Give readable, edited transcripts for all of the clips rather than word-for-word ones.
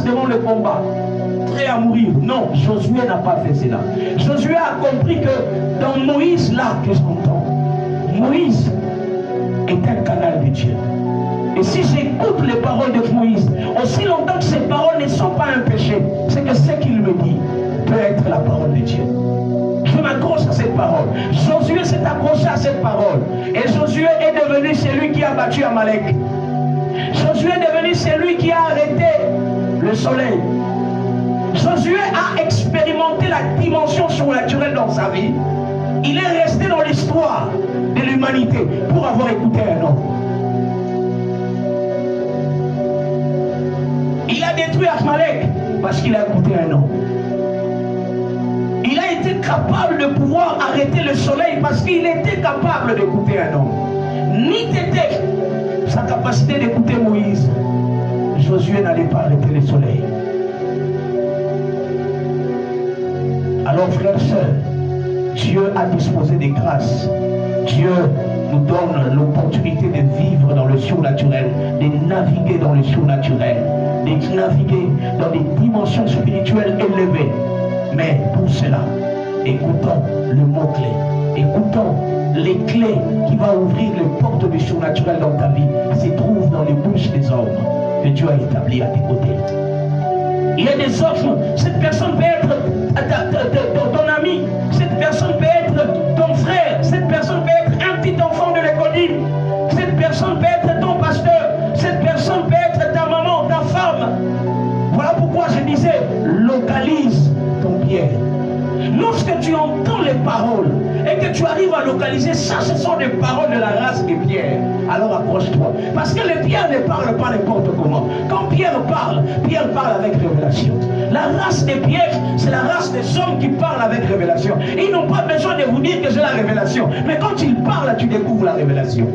devant le combat, prêt à mourir. Non, Josué n'a pas fait cela. Josué a compris que dans Moïse, là que j'entends, Moïse est un canal de Dieu. Et si j'écoute les paroles de Moïse, aussi longtemps que ces paroles ne sont pas un péché, c'est que ce qu'il me dit peut être la parole de Dieu. Je m'accroche à cette parole. Josué s'est accroché à cette parole. Et Josué est devenu celui qui a battu Amalek. Josué est devenu celui qui a arrêté le soleil. Josué a expérimenté la dimension surnaturelle dans sa vie. Il est resté dans l'histoire de l'humanité pour avoir écouté un homme. Il a détruit Amalek parce qu'il a écouté un homme. Il a été capable de pouvoir arrêter le soleil parce qu'il était capable d'écouter un homme. Ni t'était sa capacité d'écouter Moïse, Josué n'allait pas arrêter le soleil. Alors frères et sœurs, Dieu a disposé des grâces. Dieu nous donne l'opportunité de vivre dans le surnaturel, de naviguer dans le surnaturel, de naviguer dans des dimensions spirituelles élevées. Mais pour cela, écoutons le mot-clé, écoutons les clés qui vont ouvrir les portes du surnaturel dans ta vie, se trouvent dans les bouches des hommes que Dieu a établis à tes côtés. Il y a des offres, cette personne peut être ton ami, cette personne peut être ton frère, cette personne peut être un petit enfant de l'école, cette personne peut être ton pasteur, cette personne peut être ta maman, ta femme. Voilà pourquoi je disais, localise ton Pierre. Lorsque tu entends les paroles et que tu arrives à localiser ça, ce sont des paroles de la race de Pierre, alors accroche-toi. Parce que les Pierre ne parlent pas n'importe comment. Quand Pierre parle avec révélation. La race des Pierre, c'est la race des hommes qui parlent avec révélation. Ils n'ont pas besoin de vous dire que j'ai la révélation. Mais quand ils parlent, tu découvres la révélation.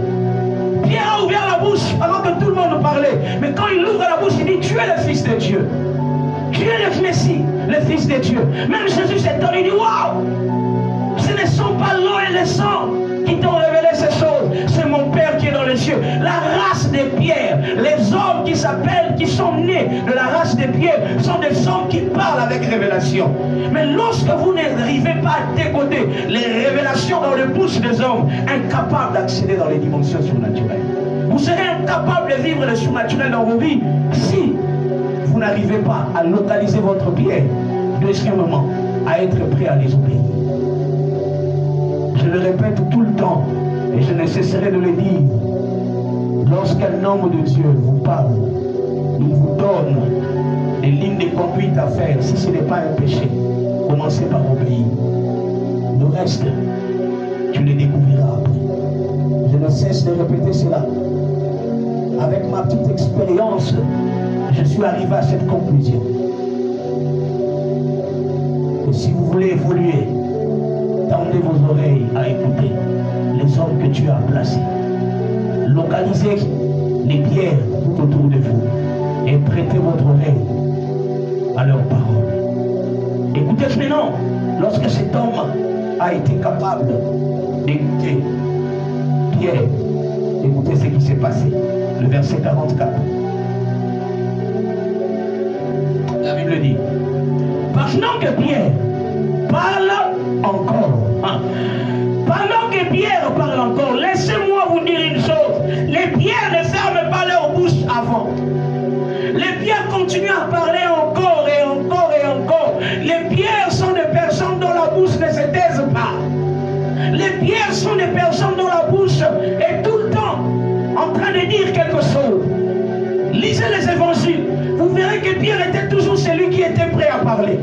Pierre a ouvert la bouche avant que tout le monde parlait. Mais quand il ouvre la bouche, il dit, tu es le Fils de Dieu. Tu es le Messie, le Fils de Dieu. Même Jésus s'étonne, il dit, waouh! Ce ne sont pas l'eau et le sang qui t'ont révélé ces choses. C'est mon Père qui est dans les cieux. La race des Pierre, les hommes qui s'appellent, qui sont nés de la race des Pierre, sont des hommes qui parlent avec révélation. Mais lorsque vous n'arrivez pas à décoder les révélations dans les bouches des hommes, incapables d'accéder dans les dimensions surnaturelles, vous serez incapable de vivre le surnaturel dans vos vies si vous n'arrivez pas à localiser votre Pierre. Deuxièmement, à être prêt à les obéir. Je le répète tout le temps et je ne cesserai de le dire. Lorsqu'un homme de Dieu vous parle, il vous donne des lignes de conduite à faire. Si ce n'est pas un péché, commencez par obéir. Le reste, tu le découvriras après. Je ne cesse de répéter cela. Avec ma petite expérience, je suis arrivé à cette conclusion. Et si vous voulez évoluer, tendez vos oreilles à écouter les hommes que Dieu a placés. Localisez les pierres tout autour de vous et prêtez votre oreille à leurs paroles. Écoutez maintenant, lorsque cet homme a été capable d'écouter Pierre, écoutez ce qui s'est passé. Le verset 44. La Bible dit, pendant que Pierre parle encore, pendant que Pierre parle encore, laissez-moi vous dire une chose, les pierres ne ferment pas leur bouche avant. Les pierres continuent à parler encore et encore et encore. Les pierres sont des personnes dont la bouche ne se taise pas. Les pierres sont des personnes dont la bouche est tout le temps en train de dire quelque chose. Lisez les évangiles, vous verrez que Pierre était toujours celui qui était prêt à parler.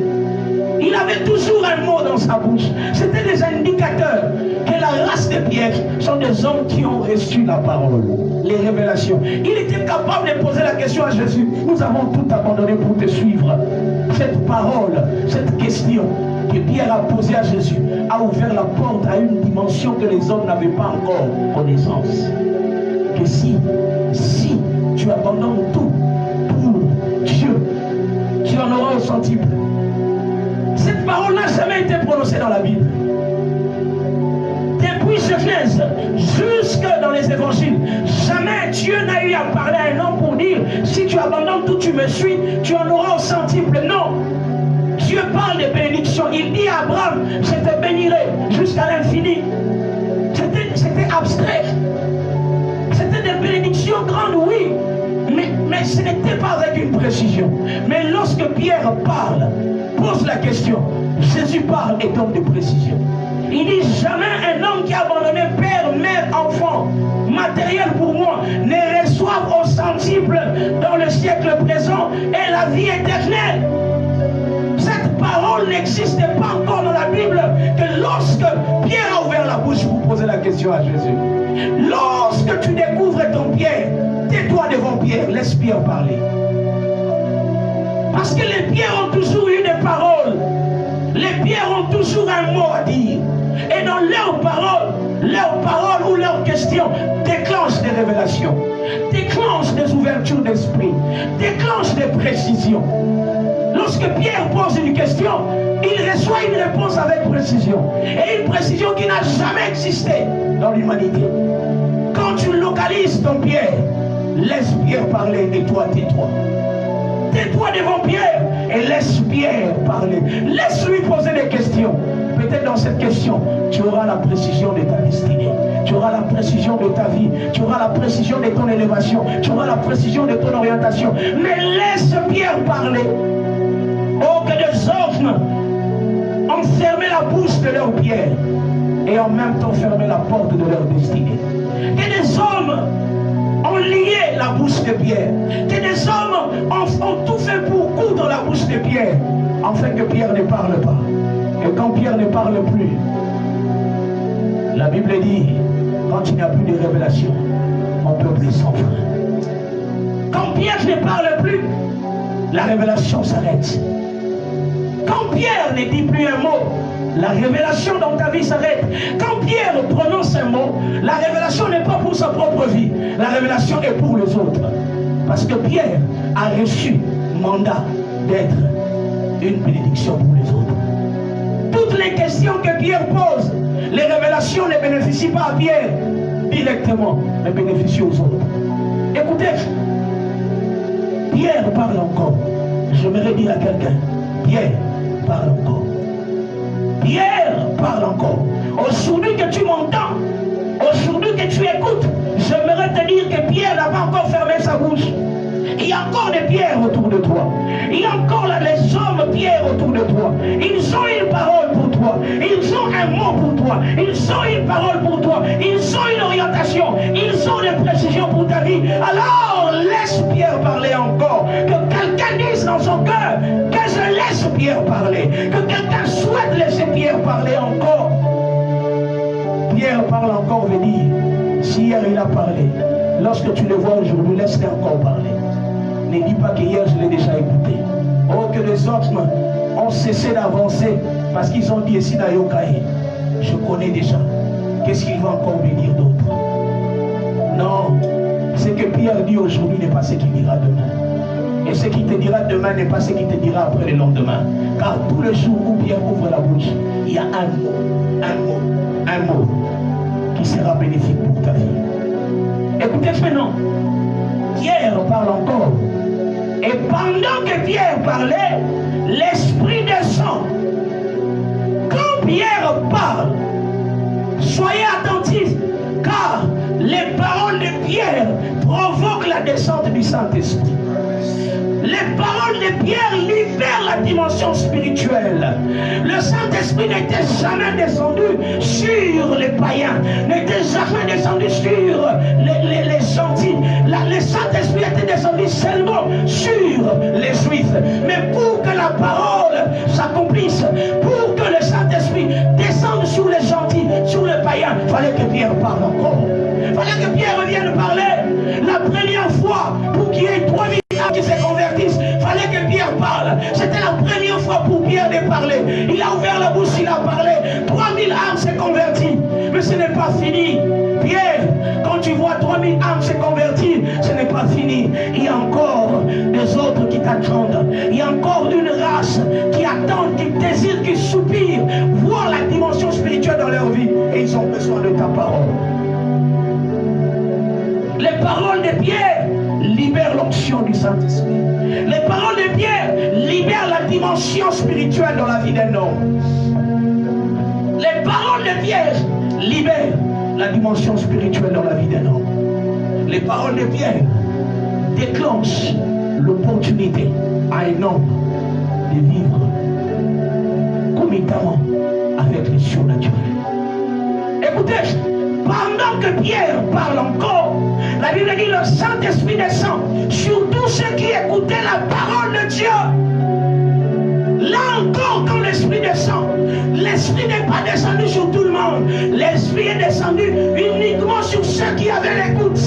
Il avait toujours un mot dans sa bouche. C'était des indicateurs que la race des Pierre sont des hommes qui ont reçu la parole, les révélations. Il était capable de poser la question à Jésus. Nous avons tout abandonné pour te suivre. Cette parole, cette question que Pierre a posée à Jésus a ouvert la porte à une dimension que les hommes n'avaient pas encore connaissance. Que si tu abandonnes tout pour Dieu, tu en auras au centuple. Cette parole n'a jamais été prononcée dans la Bible. Depuis Genèse Jusque dans les évangiles, jamais Dieu n'a eu à parler à un homme pour dire si tu abandonnes tout, tu me suis, tu en auras au centuple. Non. Dieu parle de bénédiction. Il dit à Abraham, je te bénirai jusqu'à l'infini. C'était abstrait. C'était des bénédictions grandes, oui. Mais ce n'était pas avec une précision. Mais lorsque Pierre parle, pose la question, Jésus parle et donne des précisions. Il dit jamais un homme qui a abandonné père, mère, enfant, matériel pour moi, ne reçoive au centuple dans le siècle présent et la vie éternelle. Cette parole n'existait pas encore dans la Bible que lorsque Pierre a ouvert la bouche pour poser la question à Jésus. Lorsque tu découvres ton Pierre, tais-toi devant Pierre, laisse Pierre parler. Parce que les pierres ont toujours eu des paroles. Les pierres ont toujours un mot à dire. Et dans leurs paroles ou leurs questions déclenchent des révélations, déclenchent des ouvertures d'esprit, déclenchent des précisions. Lorsque Pierre pose une question, il reçoit une réponse avec précision. Et une précision qui n'a jamais existé dans l'humanité. Quand tu localises ton Pierre, laisse Pierre parler et toi tais-toi. Tais-toi devant Pierre et laisse Pierre parler. Laisse-lui poser des questions. Peut-être dans cette question, tu auras la précision de ta destinée. Tu auras la précision de ta vie. Tu auras la précision de ton élévation. Tu auras la précision de ton orientation. Mais laisse Pierre parler. Oh, que des hommes ont fermé la bouche de leur Pierre et en même temps fermé la porte de leur destinée. Que des hommes ont lié la bouche de Pierre. Que des hommes ont tout fait pour coudre la bouche de Pierre afin que Pierre ne parle pas. Et quand Pierre ne parle plus, la Bible dit, quand il n'y a plus de révélation, mon peuple est sans frein. Quand Pierre ne parle plus, la révélation s'arrête. Quand Pierre ne dit plus un mot, la révélation dans ta vie s'arrête. Quand Pierre prononce un mot, la révélation n'est pas pour sa propre vie. La révélation est pour les autres. Parce que Pierre a reçu mandat d'être une bénédiction pour les autres. Toutes les questions que Pierre pose, les révélations ne bénéficient pas à Pierre directement, mais bénéficient aux autres. Écoutez, Pierre parle encore. J'aimerais dire à quelqu'un, Pierre parle encore. Pierre parle encore. Aujourd'hui que tu m'entends, aujourd'hui que tu écoutes, j'aimerais te dire que Pierre n'a pas encore fermé sa bouche. Il y a encore des pierres autour de toi. Il y a encore là les hommes pierres autour de toi. Ils ont une parole pour toi. Ils ont un mot pour toi. Ils ont une parole pour toi. Ils ont une orientation. Ils ont des précisions pour ta vie. Alors laisse Pierre parler encore. Que quelqu'un dise dans son cœur que je laisse Pierre parler. Que quelqu'un souhaite laisser Pierre parler encore. Pierre parle encore, veut dire, si hier il a parlé, lorsque tu le vois aujourd'hui, laisse-le encore parler. Ne dis pas que hier je l'ai déjà écouté. Oh, que les autres ont cessé d'avancer parce qu'ils ont dit ici Nayokaï, je connais déjà. Qu'est-ce qu'il va encore me dire d'autre? Non, ce que Pierre dit aujourd'hui n'est pas ce qu'il dira demain. Et ce qu'il te dira demain n'est pas ce qu'il te dira après le lendemain. Car tous les jours où Pierre ouvre la bouche, il y a un mot qui sera bénéfique pour ta vie. Écoutez maintenant, Pierre parle encore. Et pendant que Pierre parlait, l'Esprit descend. Quand Pierre parle, soyez attentifs, car les paroles de Pierre provoquent la descente du Saint-Esprit. Les paroles de Pierre libèrent la dimension spirituelle. Le Saint-Esprit n'était jamais descendu sur les païens, n'était jamais descendu sur les gentils. Le Saint-Esprit était descendu seulement sur les Juifs. Mais pour que la parole s'accomplisse, pour que le Saint-Esprit descende sur les gentils, sur les païens, il fallait que Pierre parle encore. Il fallait que Pierre revienne parler. La première fois, pour qu'il y ait 3000 âmes qui se convertissent, il fallait que Pierre parle. C'était la première fois pour Pierre de parler. Il a ouvert la bouche, il a parlé. 3000 âmes se convertissent. Mais ce n'est pas fini. Pierre, quand tu vois 3000 âmes se convertir, ce n'est pas fini. Il y a encore des autres qui t'attendent. Il y a encore une race qui attend, qui désire, qui soupire, voir la dimension spirituelle dans leur vie. Et ils ont besoin de ta parole. Les paroles de Pierre libèrent l'onction du Saint-Esprit. Les paroles de Pierre libèrent la dimension spirituelle dans la vie d'un homme. Les paroles de Pierre libèrent la dimension spirituelle dans la vie d'un homme. Les paroles de Pierre déclenchent l'opportunité à un homme de vivre concomitamment avec les surnaturels. Écoutez, pendant que Pierre parle encore, la Bible dit le Saint-Esprit descend sur tous ceux qui écoutaient la parole de Dieu. Là encore, quand l'Esprit descend, l'Esprit n'est pas descendu sur tout le monde. L'Esprit est descendu uniquement sur ceux qui avaient l'écoute.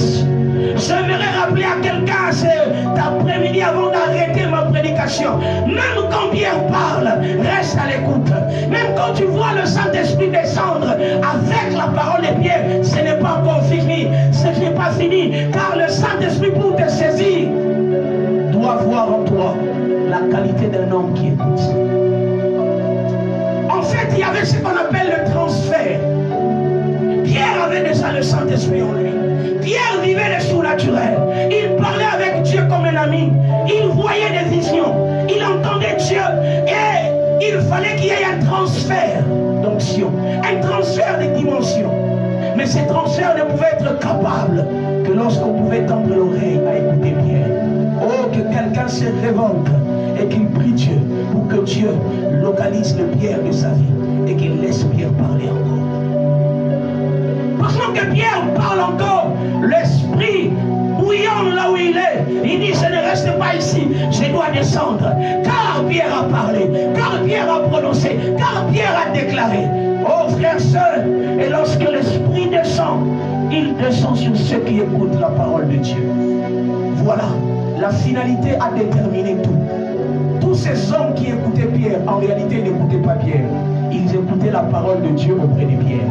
J'aimerais rappeler à quelqu'un cet après-midi avant d'arrêter ma prédication. Même quand Pierre parle, reste à l'écoute. Même quand tu vois le Saint-Esprit descendre avec la parole de Pierre, ce n'est pas encore fini. Ce n'est pas fini. Car le Saint-Esprit, pour te saisir, doit voir en toi la qualité d'un homme qui écoute. En fait, il y avait ce qu'on appelle le transfert. Pierre avait déjà le Saint-Esprit en lui. Pierre vivait le surnaturel. Il parlait avec Dieu comme un ami. Il voyait des visions. Il entendait Dieu. Et il fallait qu'il y ait un transfert d'onction, un transfert de dimension. Mais ce transfert ne pouvait être capable que lorsqu'on pouvait tendre l'oreille à écouter Pierre. Oh, que quelqu'un se révolte et qu'il prie Dieu pour que Dieu localise le Pierre de sa vie et qu'il laisse Pierre parler encore. Pendant que Pierre parle encore, l'Esprit bouillant là où il est, il dit je ne reste pas ici, je dois descendre. Car Pierre a parlé, car Pierre a prononcé, car Pierre a déclaré. Oh frères, sœurs, et lorsque l'Esprit descend, il descend sur ceux qui écoutent la parole de Dieu. Voilà, la finalité a déterminé tout. Tous ces hommes qui écoutaient Pierre, en réalité ils n'écoutaient pas Pierre. Ils écoutaient la parole de Dieu auprès de Pierre.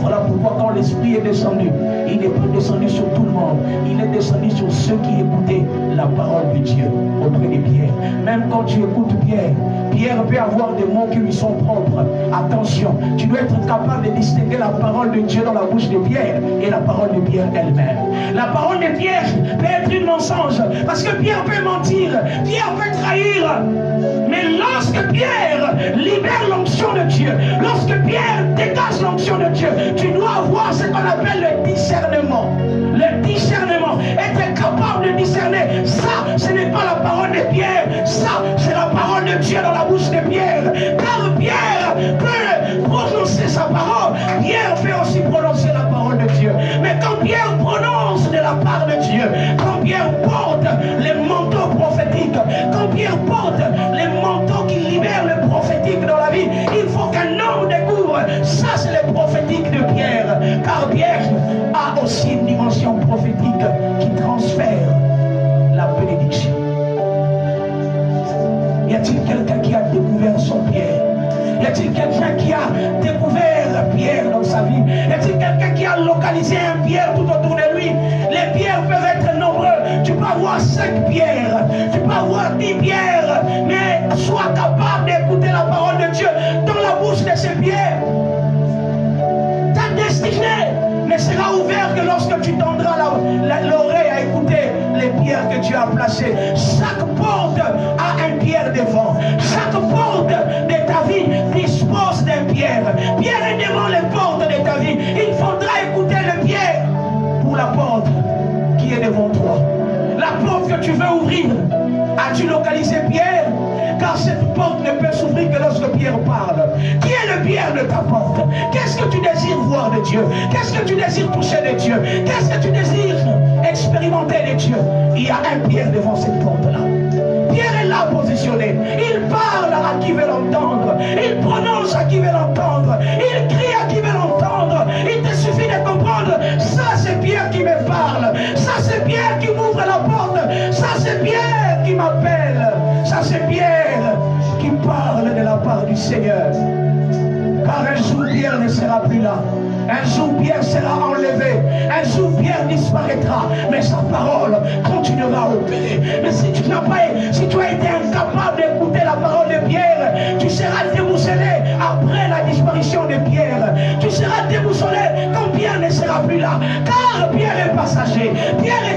Voilà pourquoi quand l'Esprit est descendu, il n'est pas descendu sur tout le monde. Il est descendu sur ceux qui écoutaient la parole de Dieu auprès de Pierre. Même quand tu écoutes Pierre, Pierre peut avoir des mots qui lui sont propres. Attention, tu dois être capable de distinguer la parole de Dieu dans la bouche de Pierre et la parole de Pierre elle-même. La parole de Pierre peut être une mensonge parce que Pierre peut mentir, Pierre peut trahir. Mais lorsque Pierre libère l'onction de Dieu, lorsque Pierre dégage l'onction de Dieu, tu dois avoir ce qu'on appelle le discernement. Le discernement, être capable de discerner, ça, ce n'est pas la parole de Pierre, ça, c'est la parole de Dieu dans la bouche de Pierre. Car Pierre peut prononcer sa parole, Pierre peut aussi prononcer la parole de Dieu. Mais quand Pierre prononce de la part de Dieu, quand Pierre porte les manteaux prophétiques, quand Pierre porte les manteaux qui libèrent le prophétique dans la vie, il faut qu'un homme découvre, ça c'est le prophétique de Pierre. Car Pierre a aussi une dimension prophétique qui transfère la bénédiction. Y a-t-il quelqu'un qui a découvert son Pierre? Y a-t-il quelqu'un qui a découvert Pierre dans sa vie? Y a-t-il quelqu'un qui a localisé un Pierre tout autour de lui? Les pierres peuvent être nombreux. Tu peux avoir 5 pierres, tu peux avoir 10 pierres, mais sois capable d'écouter la parole de Dieu dans la bouche de ces pierres. Ta destinée ne sera ouverte que lorsque tu tendras l'oreille à écouter les pierres que Dieu a placées. Chaque porte a un pierre devant. Chaque porte de ta vie dispose d'un pierre. Pierre est devant les portes de ta vie. Il faudra écouter le pierre pour la porte qui est devant toi. La porte que tu veux ouvrir, as-tu localisé Pierre? Car cette porte ne peut s'ouvrir que lorsque Pierre parle. Qui est le Pierre de ta porte? Qu'est-ce que tu désires voir de Dieu? Qu'est-ce que tu désires toucher de Dieu? Qu'est-ce que tu désires expérimenter de Dieu? Il y a un Pierre devant cette porte-là. Pierre est là positionné. Il parle à qui veut l'entendre. Il prononce à qui veut l'entendre. Il crie à qui veut l'entendre. Il te suffit de comprendre. Ça c'est Pierre qui me parle. Ça c'est Pierre qui m'ouvre la porte. Ça c'est Pierre qui m'appelle. Ça c'est Pierre qui parle de la part du Seigneur. Car un jour Pierre ne sera plus là. Un jour Pierre sera enlevé. Un jour Pierre disparaîtra. Mais sa parole continuera à opérer. Mais si tu as été incapable d'écouter la parole de Pierre, tu seras déboussolé après la disparition de Pierre. Tu seras déboussolé quand Pierre ne sera plus là. Car Pierre est passager. Pierre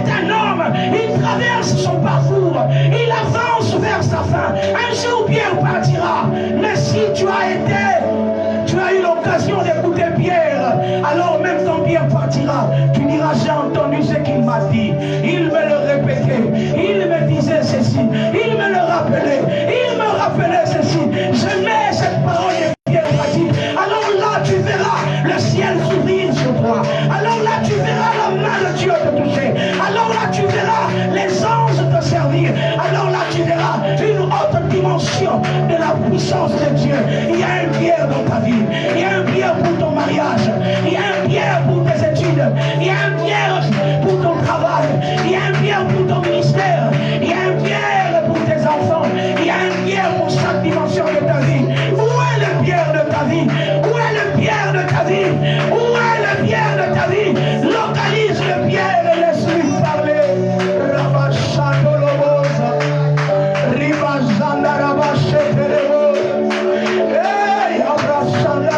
Un jour, Pierre partira. Mais si tu as eu l'occasion d'écouter Pierre, alors même quand Pierre partira, tu diras, j'ai entendu ce qu'il m'a dit. Il me le répétait, il me disait ceci, il me le rappelait ceci. Je mets cette parole de Pierre m'a dit. Alors là, tu verras le ciel s'ouvrir sur toi. Alors là, tu verras la main de Dieu te toucher. Alors là, tu verras les anges te servir. Alors là, tu verras une autre dimension de la puissance de Dieu. Il y a un Pierre dans ta vie. Il y a un Pierre pour ton mariage. Il y a un Pierre pour tes études. Il y a un Pierre pour ton travail. Il y a un Pierre pour ton ministère. Il y a un Pierre pour tes enfants. Il y a un Pierre pour chaque dimension de ta vie. Où est le Pierre de ta vie? Où est le Pierre de ta vie? Où est le Pierre de ta vie? Localise le Pierre et laisse-lui parler. Ribazanda Rabashe Terebo. Hey, Abrasanda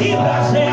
Ibrase